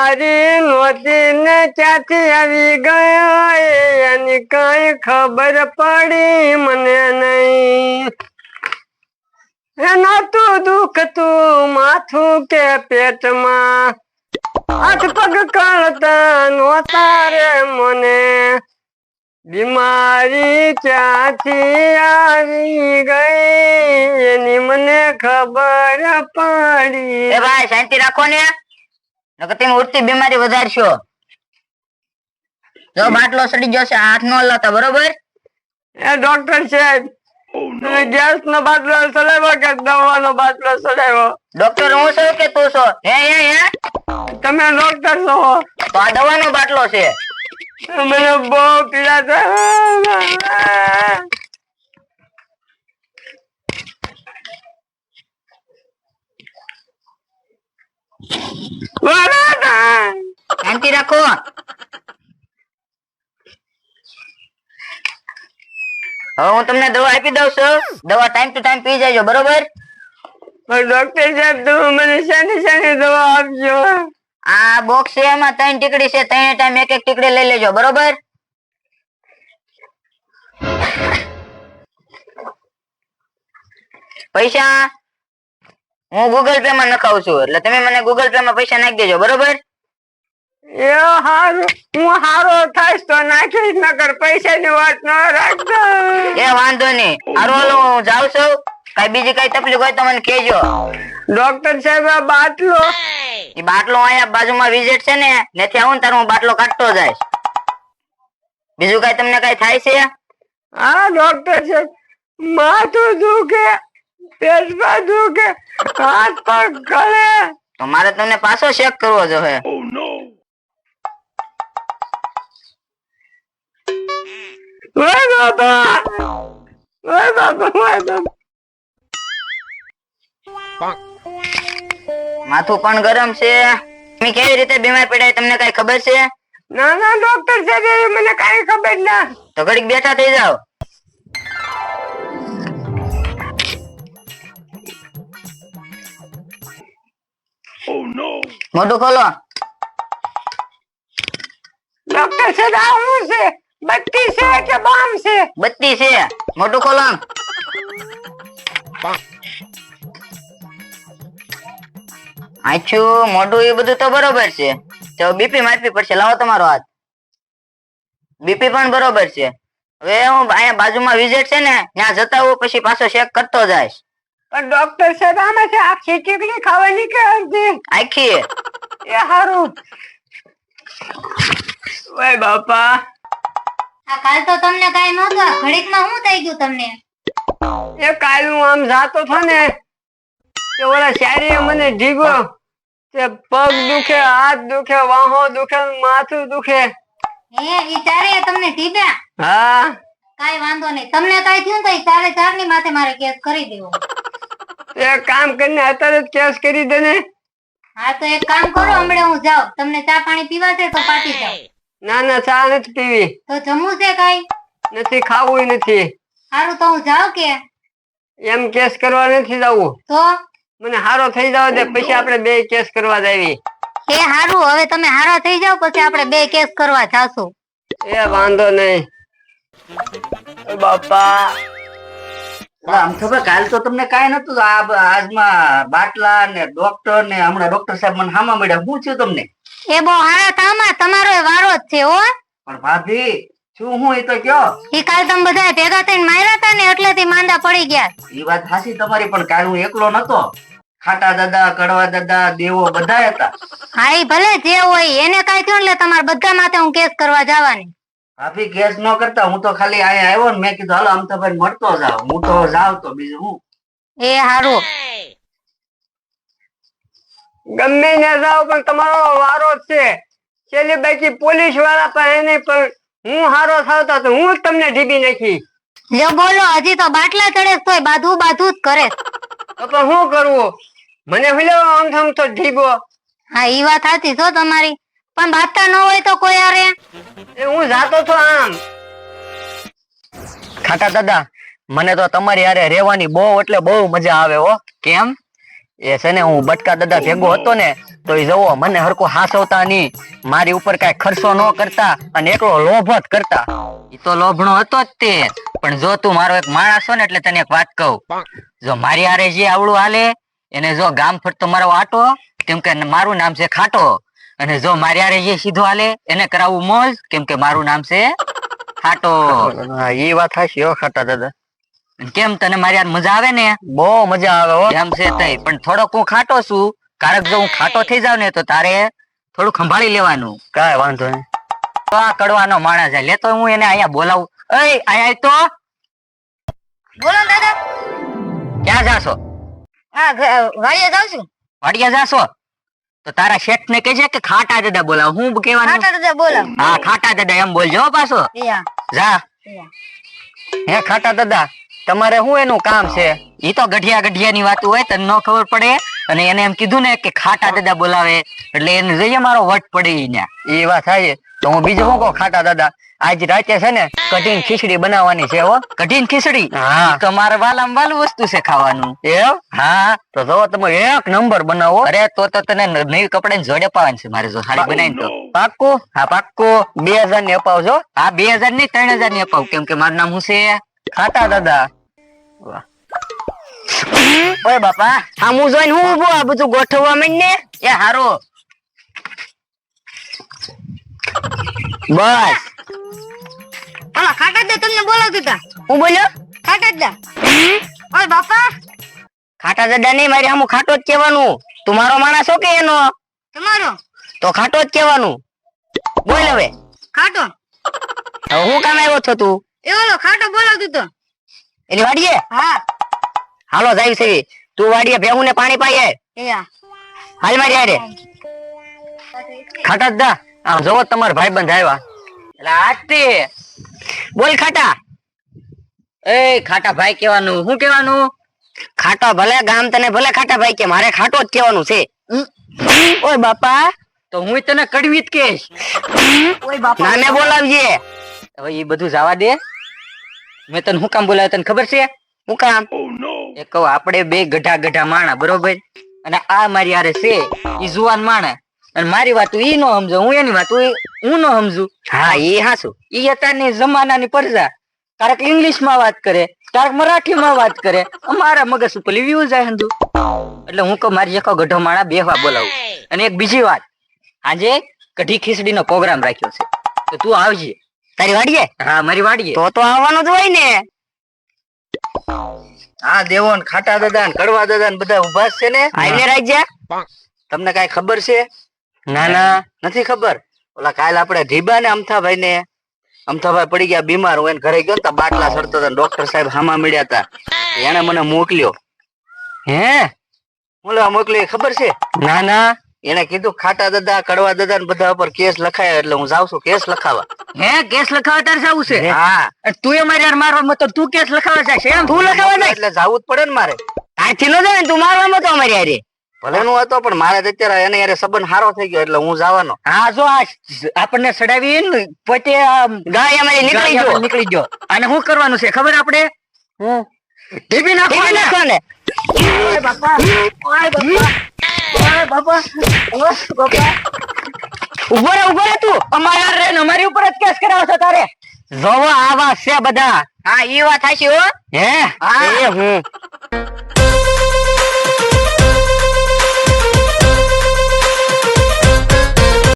બીમારી નહોતી ને ક્યાંથી આવી ગયો એની કઈ ખબર પડી મને નહીં. નતું દુખતું માથું કે પેટમાં, હાથ પગ કળતા નહોતા રે મને. બીમારી ક્યાંથી આવી ગઈ એની મને ખબર પડી. એ ભાઈ શાંતિ રાખો ને, નકર તમે ઉઠતી બીમારી વધારશો. જો બાટલો સડી જશે, હાથ ન હલાવતા, બરોબર? એ ડોક્ટર સાહેબ, તમે ગેસ નો બાટલો ચડાવ્યો કે દવાનો બાટલો ચડાવ્યો? ડોક્ટર હું છું કે તું છો? હે તમે ડોક્ટર છો? તો આ દવાનો બાટલો છે. મને બહુ પીડા થાય. શાંતિ રાખો. હવે હું તમને દવા આપી દઉં છું, દવા ટાઈમ ટુ ટાઈમ પી જાયજો, બરોબર? ડોક્ટર સાહેબ, તમે મને શાની શાની દવા આપજો? આ બોક્સ છે, એમાં 3 ટીકડી છે, 3 ટાઈમ એક એક ટીકડી લઈ લેજો, બરોબર? પૈસા હું ગૂગલ પે માં નખાવું છું, એટલે તમે મને ગૂગલ પે માં પૈસા નાખી દેજો, બરોબર? એ હારું, હું હારો થાઈશ તો નાખીશ, નકર પૈસાની વાત ન રાખતો. એ વાંધો નહીં, હારું હું જાઉં છું. કઈ બીજી કઈ તકલીફ હોય તો મને કહેજો. ડોક્ટર સાહેબ, આ બાટલો? એ બાટલો અહીંયા બાજુમાં વિઝિટ છે ને, ત્યાંથી આવું ને તારું હું બાટલો કાઢતો જઈશ. બીજું કઈ તમને કઈ થાય છે? હા ડોક્ટર સાહેબ, માથું દુખે, પેટમાં દુખે, હાથ પગ ગળે. તો મારે તમને પાછો ચેક કરવો જોઈએ. ઓય બાબા, ઓય બાબા, ઓય બાબા. માથું પણ ગરમ છે. તમે કેવી રીતે બીમાર પડ્યા તમને કઈ ખબર છે? ના ના ડોક્ટર સાહેબ, મને કઈ ખબર ના. તો ઘડીક બેઠા થઈ જાઓ. મોઢું ખોલો. ડોક્ટર સાહેબ, આ શું છે? બત્તી છે કે બોમ્બ છે? બત્તી છે, મોઢું ખોલો. આછું મોઢું એ બધું તો બરોબર છે. તો બીપી માપવી પડશે, લાવો તમારો હાથ. બીપી પણ બરોબર છે. હવે હું અહીંયા બાજુમાં વિઝિટ છે ને, ત્યાં જતા હું પછી પાછો ચેક કરતો જઈશ. પણ ડોક્ટર સાહેબ, આમાં છે આખી ટીકડી ખાવાની કે અડધી? આખી. એ હારું. ઓય બાપા, આ કાલ તો તમને કાઈ નહોતું, ઘડીકમાં શું થઈ ગયું તમને? એ કાલ હું આમ જાતો હતો ને, તે ઓલા શાયરીએ મને ઢીગો, તે પગ દુખે, હાથ દુખે, વાહો દુખે, માથું દુખે. હે, ઈ ચારે તમને ટીપ્યા? હા. કાઈ વાંધો નહીં, તમને કાઈ થયું તો ઈ ચારે ચાર ની માથે મારે કેસ કરી દેવો. એક કામ કરીને અત્યારે જ કેસ કરી દે ને. હા તો એક કામ કરો, હમણાં હું જાઉં. તમને ચા પાણી પીવા છે તો પાટી જાઓ. ના ના, ચા નથી પીવી. તો જમવું છે કાઈ? નથી ખાવું નથી. સારું તો હું જાઉં કે? એમ કેસ કરવા નથી જવું. તો મને હારો થઈ જાવ દે, પછી આપણે બે કેસ કરવા જાવી. એ હારું, હવે તમે હારા થઈ જાવ પછી આપણે બે કેસ કરવા જાશું. એ વાંધો નહીં. બાપા, આમ ખબર કાલ તો તમને કાઈ નતું, આજમાં બાટલા ને ડોક્ટર ને હમણાં ડોક્ટર સાહેબ મને હામા મળ્યા. શું થયું તમને? એ બહુ હારા થામા, તમારો વારો જ છે હો. પણ ભાભી શું હું એ તો કયો. ઈ કાલ તમે બધા ભેગા થઈને માર્યા હતા ને, એટલેથી માંદા પડી ગયા. એ વાત સાચી તમારી, પણ કાલ હું એકલો નતો. ખાટા દાદા, કડવા દાદા, દેવો બધા હતા. હા ઈ ભલે જે હોય, એને કાઈ થયું એટલે તમારે બધા માથે હું કેસ કરવા જવાની. ભાભી કેસ ન કરતા, હું તો ખાલી અહીંયા આવ્યો ને, મેં કીધું હાલો આમ તો ભાઈ મળતો જાવ. હું તો જાવ તો બીજું હું. એ હારું. ગમે ને જાવ પણ તમારો વારો જ છે. છેલ્લી બાકી પોલીસ વાળા પાસે નહીં, પણ હું હારો થાવતા તો હું જ તમને ઢીબી નાખી. જો બોલો, હજી તો બાટલા ચડે તોય બાધું બાધું જ કરે. તો પણ શું કરવું? મને ભલે આમ થમ તો ઢીબો. હા ઈ વાત સાચી છો તમારી, પણ બાધતા ન હોય તો કોઈ આરે. એ હું જાતો તો આમ. ખાટા દાદા, મને તો તમારી હારે રહેવાની બહુ એટલે બહુ મજા આવે હો. કેમ? એ છે ને, હું બટકા દાદા ભેગો હતો ને, તો એ જવો મને હરકો હાસવતા નહીં, મારી ઉપર કઈ ખર્ચો ન કરતા અને એકલો લોભ જ કરતા. ઈ તો લોભણો હતો જ તે, પણ જો તું મારો એક માણસ છો ને એટલે તને એક વાત કહું, જો મારી હારે જે આવડું હાલે એને જો ગામ ફરતો મારો આટો, કેમ કે મારું નામ છે ખાટો, અને જો મારી હારે જે સીધો હાલે એને કરાવવું મોજ, કેમ કે મારું નામ છે ખાટો. હા એ વાત હાચી હો ખાટા દાદા. કેમ તને મારી હારે મજા આવે ને? બહુ મજા આવે હો. એમ છે તઈ, પણ થોડોક હું ખાટો છું, કારક જો હું ખાટો થઈ જાવ ને તો તારે થોડું સંભાળી લેવાનું. કાંઈ વાંધો નહીં. તો આ કડવાનો માણસ છે, લેતો હું એને અહીંયા બોલાવું. એય અહીંયા આય તો. બોલો ને દાદા. ક્યાં જાશો? હા વાડીએ જાઉં છું. વાડિયા જાશો તો તારા શેઠ ને કહેજે કે ખાટા દાદા બોલાવ. હું કહેવાનું? ખાટા દાદા બોલો. હા ખાટા દાદા એમ બોલજો હો પાછો. યા જા. હે ખાટા દાદા, તમારે શું એનું કામ છે? ઈ તો ગઢિયા ની વાત હોય, તને ન ખબર પડે. અને એને એમ કીધું ને કે ખાટા દાદા બોલાવે એટલે એને જોઈએ મારો વટ પડી ન્યા. એ વાત થાય તો હું બીજું શું કહું ખાટા દાદા, આજ રાતે છે ને કઢીને ખીચડી બનાવવાની છે હો. કઢીને ખીચડી? હા. તો મારે વાલામ વાલું વસ્તુ છે ખાવાનું. એમ? હા. તો જો તમે એક નંબર બનાવો. અરે તો તને નવી કપડા જોડે પાવાની છે મારે, જો સાડી બનાવીને તો. પાક્કું? હા પાક્કું. 2000 ની અપાવજો. હા 2000 ની 3000 ની અપાવ, કેમ કે મારું નામ શું છે? ખાટા દાદા. ઓય બાપા, આમું જોઈને હું ઉભો આ બધું ગોઠવવા માંડ ને. એ હારું. બસ. ઓલા ખાટા દાદા તમને બોલાવતા હતા. હું બોલ્યો? ખાટા દાદા. ઓય બાપા. ખાટા દાદા નહીં, મારી આમું ખાટો જ કહેવાનું. તું મારો માણસ છો કે એનો? તમારો તો ખાટો જ કહેવાનું. બોલ હવે. ખાટો. હવે હું કામ આવ્યો છો તું? એ ઓલો ખાટો બોલાવતો હતો. એની વાડીએ? હા. હાલો જાય છે. તું વાડીએ ભેહું ને પાણી પાઈએ. યા. હાલ મારી હારે. ખાટા દાદા, આમ જોવો તમારા ભાઈબંધ આવ્યા. એટલે આજથી બોલ ખાટા. એ ખાટા ભાઈ કહેવાનું. શું કહેવાનું? ખાટો ભલે ગામ તને ભલે ખાટા ભાઈ કે, મારે ખાટો જ કહેવાનું છે. ઓય બાપા, તો હું તને કડવી જ કહીશ. ઓય બાપા. નામે બોલાવજે. હવે એ બધું જવા દે. મેં તને શું કામ બોલાવ્યો તને ખબર છે? હું કામ? એ કહું આપણે બે ગઢા માણા બરોબર, અને આ મારી હારે છે ઈ જુવાન માણા, અને મારી વાત ઈ નો સમજો, હું એની વાત હું નો સમજુ. હા એ હાસુ. ઈ અત્યારની જમાનાની પરજા, ક્યારેક ઇંગ્લિશ માં વાત કરે, ક્યારેક મરાઠી માં વાત કરે, અમારા મગજ ઉપર વ્યૂ જાય હંધુ. એટલે હું કહું મારી જેકો ગઢો માણા બેહવા બોલાવું. અને એક બીજી વાત, આજે કઢી ખીચડી નો પ્રોગ્રામ રાખ્યો છે, તો તું આવજે. તારી વાડીએ? હા મારી વાડીએ. તો આવવાનું જ હોય ને. હા દેવો ને ખાટા દાદા ને કડવા દાદા ને બધા ઉભા છે ને. આઈને રાજ્ય. તમને કઈ ખબર છે? ના ના નથી ખબર. ઓલા કાલ આપણે ઢીબા ને અમથાભાઈ ને, અમથાભાઈ પડી ગયા બીમાર, હું એને ઘરે ગયો ને તો બાટલા સડતો હતા, ડોક્ટર સાહેબ હામા મળ્યા હતા, એને મને મોકલ્યો. હે? હું લેવા મોકલ્યો એ ખબર છે? ના ના. એને કીધું ખાટા દાદા કડવા દાદા ને બધા ઉપર કેસ લખાયા, એટલે હું જાઉં છું કેસ લખાવા. હે કેસ લખાવા તારે જવું છે? હા. તું એ મારી મારવા મત, તું કેસ લખાવા જાય છે? તું લખાવા જાય એટલે જવું જ પડે ને મારે. તારથી નો જાય ને, તું મારવામાં તો અમારી હારે. ભલે નું હતો પણ મારે તો અત્યારે એને યારે સંબંધ સારો થઈ ગયો એટલે હું જવાનો. હા જો આ આપણને સડાવી ને પોતે ગાય અમારી નીકળી ગયો. અને શું કરવાનું છે ખબર આપણે? હું ટીપી નાખો ને. ઓય બાપા, ઓય બાપા, ઓય બાપા, ઓય બાપા. ઉભો રે તું. અમારા રે ને અમારી ઉપર જ કેસ કરાવો છો તારે. જોવો આવા છે બધા. હા ઈ વાત હાચી હો. હે? હા. એ હું